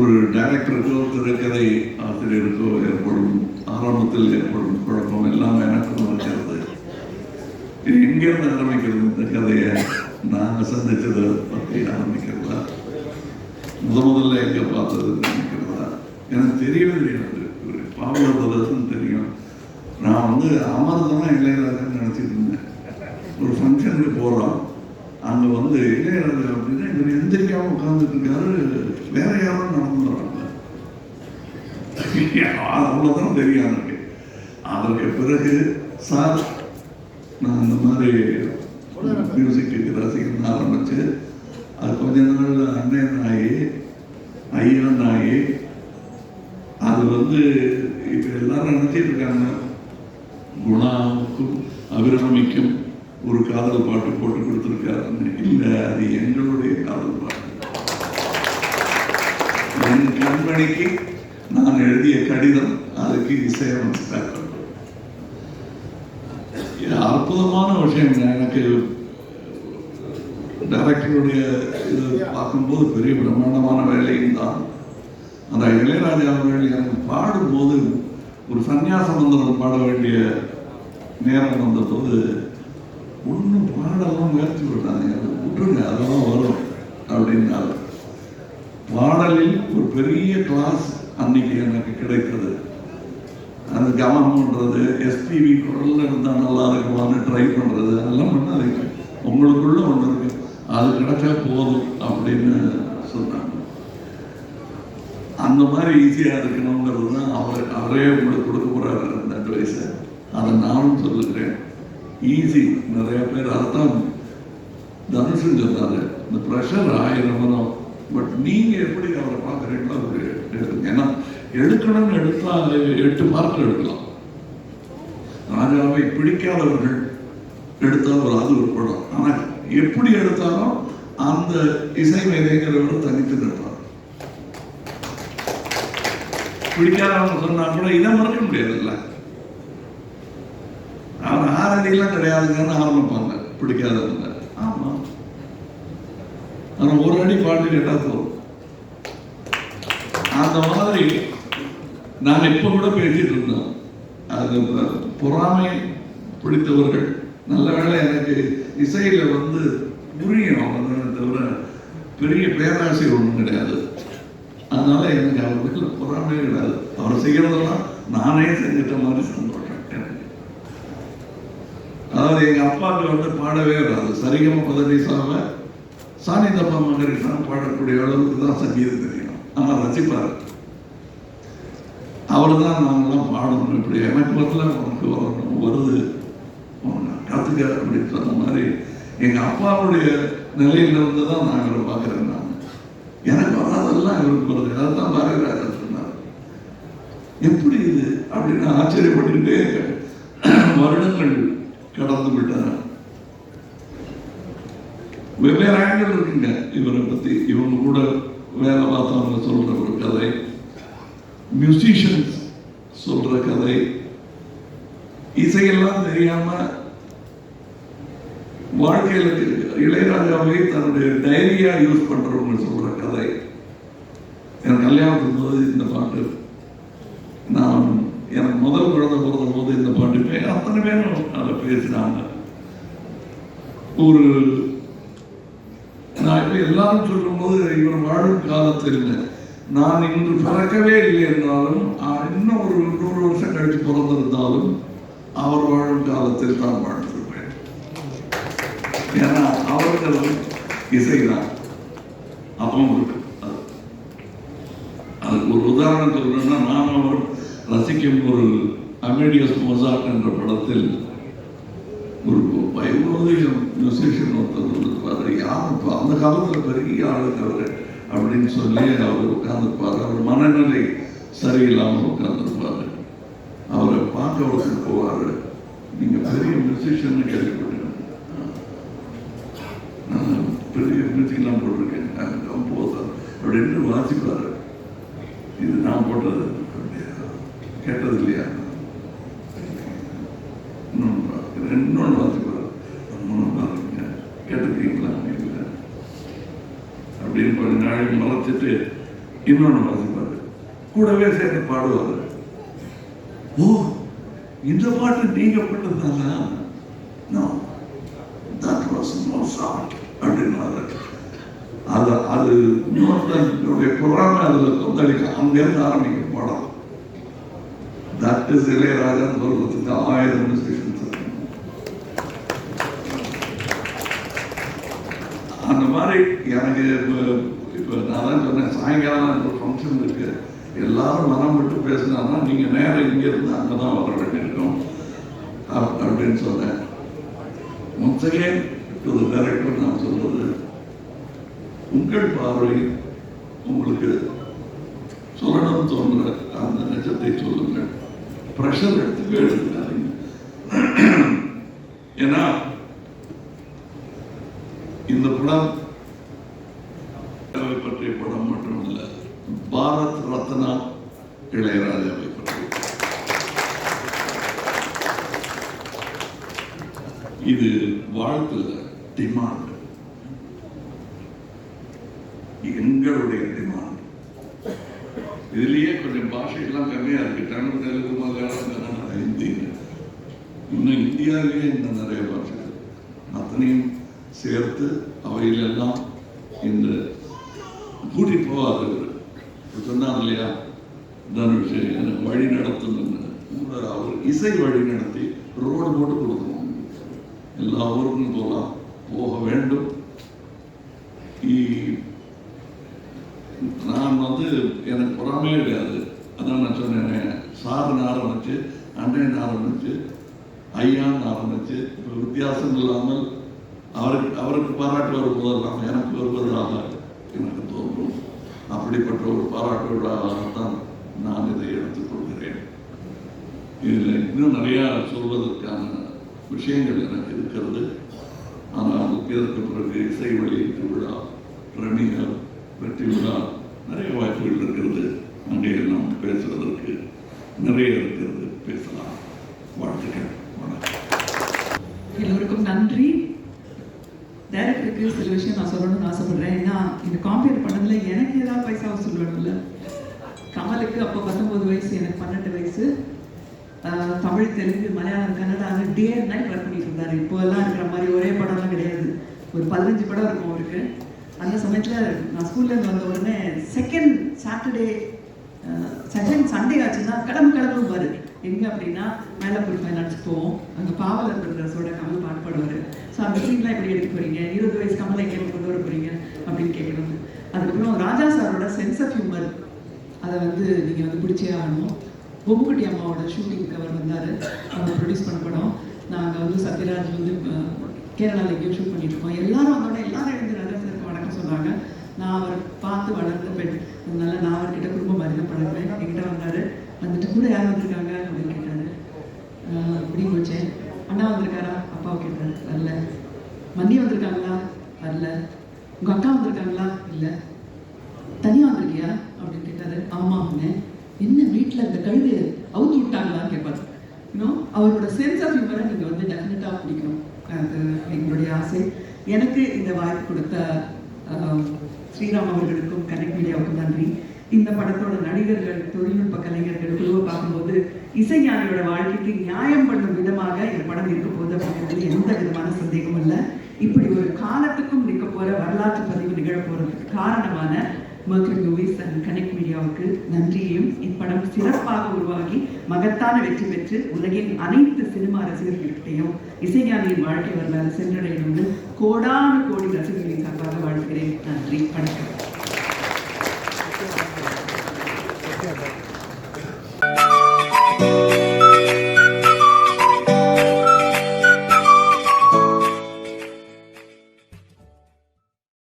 ஒரு டைரக்டருக்கோ திரைக்கதை ஆசிரியருக்கோ ஏற்படும் ஆரம்பத்தில் ஏற்படும் குழப்பம் எல்லாம் எனக்கும் இருக்கிறது. இது எங்கேருந்து ஆரம்பிக்கிறது? இந்த கதையை நாங்கள் சந்திச்சதை பற்றி ஆரம்பிக்கிறதா, முதல்ல எங்கே பார்த்தது நினைக்கிறதா? எனக்கு தெரியவே தெரியாது. பாவலர்தான் தெரியும். நான் அமர்தான் இளையராஜான்னு நினச்சிட்டு இருந்தேன். ஒரு ஃபங்க்ஷனுக்கு போகிறோம், அங்கே இளையராஜா அப்படின்னா இவர் எந்திரிக்காமல் உட்காந்துட்டு இருக்காரு, வேற யாரும் நடந்து வராங்க. அவ்வளோதான் தெரியும் எனக்கு. அதற்கு பிறகு சார் நான் இந்த மாதிரி மியூசிக்கு ரசிகன் ஆரம்பிச்சு அது கொஞ்ச நாள் அண்ணன் ஆகி ஐயன் ஆகி அது இப்போ எல்லாரும் நினைச்சிட்டு இருக்காங்க குணாவுக்கும் அபிராமிக்கும் ஒரு காதல் பாட்டு போட்டு கொடுத்துருக்காருன்னு. இல்லை, அது எங்களுடைய காதல் பாட்டு. என் கண்மணிக்கு நான் எழுதிய கடிதம், அதுக்கு இசையமைச்சார். அற்புதமான விஷயம். எனக்கு டைரக்டருடைய இது பார்க்கும்போது பெரிய பிரம்மாண்டமான வேலையும் தான். அந்த இளையராஜா அவர்கள் எனக்கு பாடும்போது ஒரு சன்னியாச மந்திரம் பாட வேண்டிய நேரம் வந்தபோது ஒன்றும் பாடலாம் முயற்சி விட்டாங்க, விட்டுருங்க அதெல்லாம் வரும் அப்படின்னால பாடலில் ஒரு பெரிய கிளாஸ் அன்னைக்கு எனக்கு கிடைத்தது. அந்த கவனம் பண்ணுறது, எஸ்பிவி குரலில் இருந்தால் நல்லா இருக்குமான்னு ட்ரை பண்ணுறது, அதெல்லாம் பண்ணாதீங்க, உங்களுக்குள்ள ஒன்று இருக்கு, அது கிடைச்சா போதும் அப்படின்னு சொன்னாங்க. அந்த மாதிரி ஈஸியாக இருக்கணுங்கிறது தான் அவரே உங்களுக்கு கொடுக்க போகிறாரு அந்த அட்வைஸை. அதை நானும் சொல்லுகிறேன். ஈஸி. நிறைய பேர் அதைத்தான் தனுஷன் சொன்னாரு, இந்த ப்ரெஷர் 1000 வரும், பட் நீங்கள் எப்படி அவரை பார்க்குறீங்களோ அவர் எடுத்துங்க. ஏன்னா எடுக்கணும்னு எடுத்தால் 8 பார்க்க எடுக்கலாம். ராஜாவை பிடிக்காதவர்கள் எடுத்தால் அது ஒரு படம். ஆனால் எப்படி எடுத்தாலும் அந்த இசை மேதைங்கிறவர் தனித்து நிற்பார். பிடிக்காதவங்க சொன்னா கூட இதை மறக்க முடியாதுல்ல. அவர் ஆரடியெல்லாம் கிடையாதுங்கன்னு ஆரம்பிப்பாங்க பிடிக்காதவங்க. ஆமா, ஆனால் ஒரு அடி பாட்டு கேட்டா போதும். அந்த மாதிரி நான் இப்ப கூட பேசிட்டு இருந்தோம். அது பொறாமை பிடித்தவர்கள் நல்ல வேலை எனக்கு இசையில புரியும், தவிர பெரிய பேராசை ஒன்றும் கிடையாது. அதனால எனக்கு அவர் வீட்டில் பொறாமையே கிடையாது. அவர் செய்யறதெல்லாம் நானே செஞ்சிட்ட மாதிரி சந்தோஷம் எனக்கு. அதாவது எங்க அப்பாவுக்கு பாடவே வராது. சரிகம பதனிசாவை சானிதப்பா மகரிஷா பாடக்கூடிய அளவுக்கு தான் சங்கீதம் தெரியும். ஆனால் ரசிப்பார். அவர் தான் நாங்கள்லாம் பாடணும், இப்படி எனக்கு வரல உனக்கு வரணும், வருது கற்றுக்க அப்படின்னு சொன்ன மாதிரி எங்கள் அப்பாவுடைய நிலையிலிருந்து தான் நான் இவரை பார்க்குறேன். நான் எனக்கு வராதெல்லாம் இவருக்கு வருது. அதான் பாரதிராஜா சொன்னார். எப்படி இது அப்படின்னு ஆச்சரியப்பட்டுக்கிட்டே வருடங்கள் கடந்து விட்டார். வெவ்வேறு ஆங்கிள் இருக்குங்க இவரை பற்றி. இவங்க கூட வேலை பார்த்தவங்க சொல்ற ஒரு கதை, மியூசிஷியன்ஸ் சொல்ற கதை, இசையெல்லாம் தெரியாம வாழ்க்கையில் இளையராஜாவை தன்னுடைய டைரியா யூஸ் பண்றவங்க சொல்ற கதை. என் கல்யாணத்துக்கு போது இந்த பாட்டு, நான் எனக்கு முதல் குழந்தை பிறந்த போது இந்த பாட்டு அத்தனை பேரும் அதை பேசினாங்க. ஒரு நான் இப்ப எல்லாரும் சொல்லும் போது இவர் வாழும் காலத்தில் நான் இன்று பிறக்கவே இல்லை என்றாலும் இன்னும் ஒரு 100 வருஷம் கழித்து பிறந்திருந்தாலும் அவர் வாழும் காலத்தில் தான் வாழ்ந்திருப்பேன். ஏன்னா அவர்கள் இசைதான் அப்பவும் இருக்கு. அதுக்கு ஒரு உதாரணம் சொல்லணும்னா, நான் அவர் ரசிக்கும் ஒரு அமேடியஸ் மொசார்ட் என்ற படத்தில் ஒரு வைபவதிக மியூசிஷியன் ஒருத்தர் இருப்பார். யாரும் அந்த காலத்தில் பெரிய ஆளுக்கு அவர் அப்படின்னு சொல்லி அவர் உட்கார்ந்துருப்பார். அவர் மனநிலை சரியில்லாமல் உட்கார்ந்துருப்பார். அவரை பார்க்க ஒருத்தர் போவார். நீங்க பெரிய மியூசிஷியன் கேள்விப்பட்டேன், நான் பெரிய மியூசிக்லாம் போட்டிருக்கேன், கம்போசர் அப்படின்னு வாசிப்பாரு. இது நான் போட்டது கேட்டது இல்லையா? இன்னொன்று வாசிப்பாரு, கேட்டிருக்கீங்களா? அப்படின்னு கொஞ்ச நாள் மறைச்சிட்டு இன்னொன்று வாசிப்பாரு, கூடவே சேர்ந்து பாடுவார். ஓ, இந்த பாட்டு நீங்க பண்ணதானா? அப்படின்னாரு. அது இன்னொருத்தனுடைய பொறாமை அதில் கொந்தளிக்க அங்கிருந்து ஆரம்பிக்கும் பாடம். தட் இஸ் இளையராஜான்னு சொல்றதுக்கு 1000 இன்ஸ்டிடியூஷன்ஸ் இருக்கு. அந்த மாதிரி எனக்கு இப்போ நான் தான் சொன்னேன், சாயங்காலம் ஒரு ஃபங்க்ஷன் இருக்கு, எல்லாரும் மனம் விட்டு பேசினாங்கன்னா நீங்க நேரம் இங்க இருந்து அங்கதான் வர வேண்டியிருக்கும் அப்படின்னு சொன்னேன். Once again to the director நான் சொல்றது, உங்கள் பார்வை உங்களுக்கு சொல்லணும்னு தோன்ற அந்த நிஜத்தை சொல்லுங்கள். ப்ரெஷர் எடுத்துக்காதீங்க. ஏன்னா இந்த படம் பற்றிய படம் மட்டும் இல்லை, பாரத் ரத்னா இளையராஜாவை பற்றி. இது வாழ்த்துல டிமாண்ட், எங்களுடைய டிமாண்ட். இதுலயே கொஞ்சம் பாஷைகள்லாம் கம்மியா இருக்கு, தமிழ், தெலுங்கு, மலையாளம், கன்னடம், ஹிந்தி. இன்னும் இந்தியாவிலேயே இன்னும் நிறைய பாஷைகள், அத்தனையும் சேர்த்து அவையிலெல்லாம் இந்த கூட்டி போவார். சொன்னார் இல்லையா தனுஷ், எனக்கு வழி நடத்தணும்னு. அவர் இசை வழி நடத்தி ரோடு போட்டு கொடுக்கணும், எல்லா ஊருக்கும் போகலாம், போக வேண்டும். நான் எனக்கு பொறாமையே கிடையாது. அதான் நான் சொன்னேன், சாருன்னு ஆரம்பிச்சு, அண்ணன் ஆரம்பிச்சு, ஐயான்னு ஆரம்பிச்சு, இப்போ வித்தியாசம் இல்லாமல் அவருக்கு பாராட்டு வருவதெல்லாம் எனக்கு வருவதாக எனக்கு தோன்றும். அப்படிப்பட்ட ஒரு பாராட்டு விழாவாகத்தான் நான் இதை எடுத்துக்கொள்கிறேன். இதில் இன்னும் நிறையா சொல்வதற்கான விஷயங்கள் எனக்கு இருக்கிறது. ஆனால் இதற்கு பிறகு இசை வெளியீட்டு விழா, பிரமிகர் வெற்றி விழா, நிறைய வாய்ப்புகள் இருக்கிறது. அங்கே நாம் பேசுவதற்கு நிறைய இருக்கிறது, பேசலாம். வாழ்த்துக்கள். வணக்கம். எல்லோருக்கும் நன்றி. டைரக்டருக்கு சில விஷயம் நான் சொல்லணும்னு ஆசைப்படுறேன். ஏன்னா இந்த காம்பேர் பண்ணதுல எனக்கு ஏதாவது பைசா சொல்லணும்ல. கமலுக்கு அப்போ 19 வயசு, எனக்கு 12 வயசு. தமிழ், தெலுங்கு, மலையாளம், கன்னடான்னு டே அண்ட் நைட் ஒர்க் பண்ணிட்டு இருந்தாரு. இப்போ எல்லாம் இருக்கிற மாதிரி ஒரே படம்லாம் கிடையாது, ஒரு 15 படம் இருக்கும் அவருக்கு. அந்த சமயத்தில் நான் ஸ்கூல்லேருந்து வந்த உடனே செகண்ட் சண்டே ஆச்சுன்னா கிளம்பு பாரு. எங்கே அப்படின்னா மேலப்பூர் ஃபைனான்ஸ் போவோம், அங்கே பாவலர் பிரதர்ஸோட கமல் பாட்டு பாடுவார். ஸோ அந்த சீன்லாம் எப்படி எடுக்க போகிறீங்க, 20 வயசு கமலை எங்கே கொண்டு வர போகிறீங்க அப்படின்னு கேட்கணும். அதுக்கப்புறம் ராஜா சாரோட சென்ஸ் ஆஃப் ஹியூமர், அதை நீங்கள் பிடிச்சே ஆகணும். பொம்முக்குட்டி அம்மாவோட ஷூட்டிங்க்கு அவர் வந்தார், அவங்க ப்ரொடியூஸ் பண்ண படம். நாங்கள் சத்யராஜ் கேரளாவில் எங்கேயும் ஷூட் பண்ணிட்டு இருக்கோம். எல்லாரும் வந்தோடனே எல்லாரும் எழுந்து ராஜா சாருக்கு வணக்கம் சொன்னாங்க. நான் அவர் பார்த்து வளர்ந்த பெண், அதனால நான் அவர்கிட்ட குடும்ப மாதிரி தான் பழகுவேன். என்கிட்ட வந்தார், வந்துட்டு கூட யார் வந்திருக்காங்க அப்படின்னு கேட்டாரு. இப்படி போச்சேன். அண்ணா வந்திருக்காரா, அப்பாவை கேட்டாரு, வரல. மன்னி வந்திருக்காங்களா, வரல. உங்க அக்கா வந்திருக்காங்களா, இல்லை. தனியா வந்திருக்கியா அப்படின்னு கேட்டாரு. ஆமா அண்ணன். என்ன வீட்டில் இந்த கழுது அவுத்து விட்டாங்களான்னு கேட்பாரு. இன்னும் அவரோட சென்ஸ் ஆஃப் ஹியூமரை நீங்கள் டெஃபினட்டாக பிடிக்கணும், அது எங்களுடைய ஆசை. எனக்கு இந்த வாய்ப்பு கொடுத்த ஸ்ரீராம் அவர்களுக்கும் கனெக்ட் மீடியாவுக்கும் நன்றி. இந்த படத்தோட நடிகர்கள், தொழில்நுட்ப கலைஞர்கள் குழுவை பார்க்கும்போது இசைஞானியோட வாழ்க்கைக்கு நியாயம் பண்ணும் விதமாக இந்த படம் இருக்க போகுது அப்படிங்கிறதுல எந்த விதமான சந்தேகமும் இல்லை. இப்படி ஒரு காலத்துக்கும் நிற்க போற வரலாற்று பதிவு நிகழ போறதுக்கு காரணமான Mercury Movies and கனெக்ட் மீடியாவுக்கு நன்றியையும், இப்படம் சிறப்பாக உருவாகி மகத்தான வெற்றி பெற்று உலகின் அனைத்து சினிமா ரசிகர்களிடையும் இசைஞானியின் வாழ்க்கை வரலாறு சென்றடையணும்னு கோடான கோடி ரசிகர்களின் சார்பாக வாழ்த்துகிறேன். நன்றி, வணக்கம்.